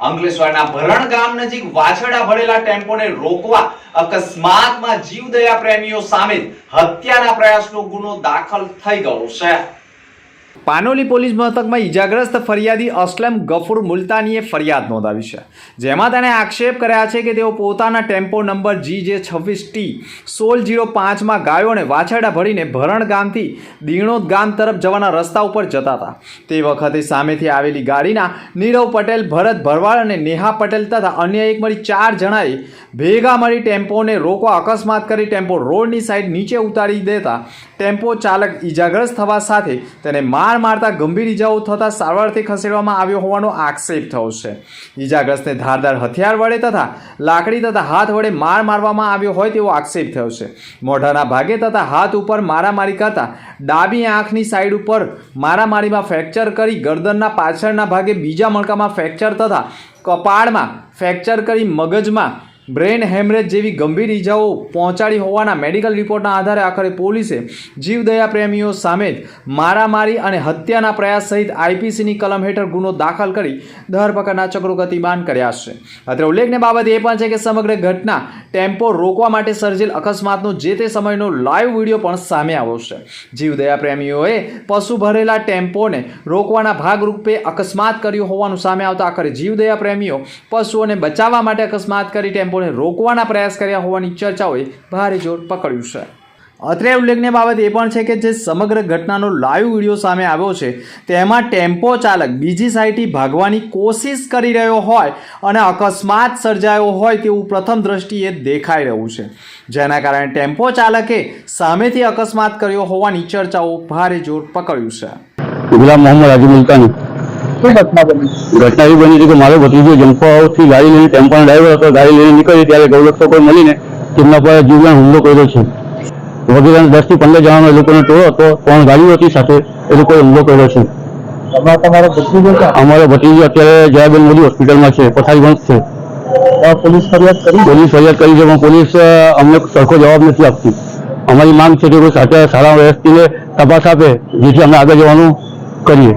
અંકલેશ્વરના ભરણ ગામ નજીક વાછરડા ભરેલા ટેમ્પોને રોકવા અકસ્માતમાં જીવદયા પ્રેમીઓ સામે હત્યાના પ્રયાસનો ગુનો દાખલ થઈ ગયો છે। પાનોલી પોલીસ મથકમાં ઈજાગ્રસ્ત ફરિયાદી અસલમ ગફુર મુલતાનીએ ફરિયાદ નોંધાવી છે, જેમાં તેણે આક્ષેપ કર્યા છે કે તેઓ પોતાના ટેમ્પો નંબર GJ26T1605માં ગાયોને વાછરડા ભરીને ભરણ ગામથી દીણોદ ગામ તરફ જવાના રસ્તા ઉપર જતા હતા। તે વખતે સામેથી આવેલી ગાડીના નીરવ પટેલ, ભરત ભરવાડ અને નેહા પટેલ તથા અન્ય એક મળી 4 જણાએ ભેગા મળી ટેમ્પોને રોકવા અકસ્માત કરી ટેમ્પો રોડની સાઈડ નીચે ઉતારી દેતા ટેમ્પો ચાલક ઈજાગ્રસ્ત થવા સાથે તેને માર મારતા ગંભીર ઈજાઓ થતા સારવારથી ખસેડવામાં આવ્યો હોવાનો આક્ષેપ થયો છે। ઈજાગ્રસ્તને ધારદાર હથિયાર વડે તથા લાકડી તથા હાથ વડે માર મારવામાં આવ્યો હોય તેવો આક્ષેપ થયો છે। મોઢાના ભાગે તથા હાથ ઉપર મારામારી કરતા ડાબી આંખની સાઈડ ઉપર મારામારીમાં ફ્રેક્ચર કરી ગરદનના પાછળના ભાગે બીજા મણકામાં ફ્રેક્ચર તથા કપાળમાં ફ્રેક્ચર કરી મગજમાં બ્રેન હેમરેજ જેવી ગંભીર ઈજાઓ પહોંચાડી હોવાના મેડિકલ રિપોર્ટના આધારે આખરે પોલીસે જીવદયા પ્રેમીઓ સામે મારામારી અને હત્યાના પ્રયાસ સહિત IPCની કલમ હેઠળ ગુનો દાખલ કરી ધરપકડના ચક્રો ગતિમાન કર્યા છે। અત્રે ઉલ્લેખનીય બાબત એ પણ છે કે સમગ્ર ઘટના ટેમ્પો રોકવા માટે સર્જેલ અકસ્માતનો જે તે સમયનો લાઈવ વિડીયો પણ સામે આવ્યો છે। જીવદયા પ્રેમીઓએ પશુ ભરેલા ટેમ્પોને રોકવાના ભાગરૂપે અકસ્માત કર્યો હોવાનું સામે આવતા આખરે જીવદયા પ્રેમીઓ પશુઓને બચાવવા માટે અકસ્માત કરી ટેમ્પોને રોકવાના પ્રયાસ કર્યા હોવાની ચર્ચાઓએ ભારે જોર પકડ્યું છે। અત્રે ઉલ્લેખનીય બાબત એ પણ છે કે જે સમગ્ર ઘટનાનો લાઈવ વિડીયો સામે આવ્યો છે તેમાં ટેમ્પો ચાલક બીજી સાઈડથી ભાગવાની કોશિશ કરી રહ્યો હોય અને અકસ્માત સર્જાયો હોય તેવું પ્રથમ દ્રષ્ટિએ દેખાઈ રહ્યું છે, જેના કારણે ટેમ્પો ચાલકે સામેથી અકસ્માત કર્યો હોવાની ચર્ચાઓ ભારે જોર પકડ્યું છે। ગુલામ મોહમ્મદ હાજી મુલતાની ઘટના એવી બની હતી કે મારો ભત્રીજો જંપાથી ગાડી લઈને ટેમ્પોનો ડ્રાઈવર હતો, ગાડી લઈને નીકળી ત્યારે ગૌરક્ષકોએ મળીને તેમના પર જીવલેણ હુમલો કર્યો છે। વગેરે 10 થી 15 જણાનો એ લોકોનો ટોળો હતો, 3 ગાડીઓ હતી સાથે, એ લોકોએ હુમલો કર્યો છે। અમારો ભત્રીજો અત્યારે જયાબેન મોદી હોસ્પિટલમાં છે, પથારીબંધ છે। પોલીસ ફરિયાદ કરી છે, પણ પોલીસ અમને સરખો જવાબ નથી આપતી। અમારી માંગ છે કે કોઈ સાથે સારા વ્યક્તિને તપાસ આપે, જેથી અમે આગળ જવાનું કરીએ।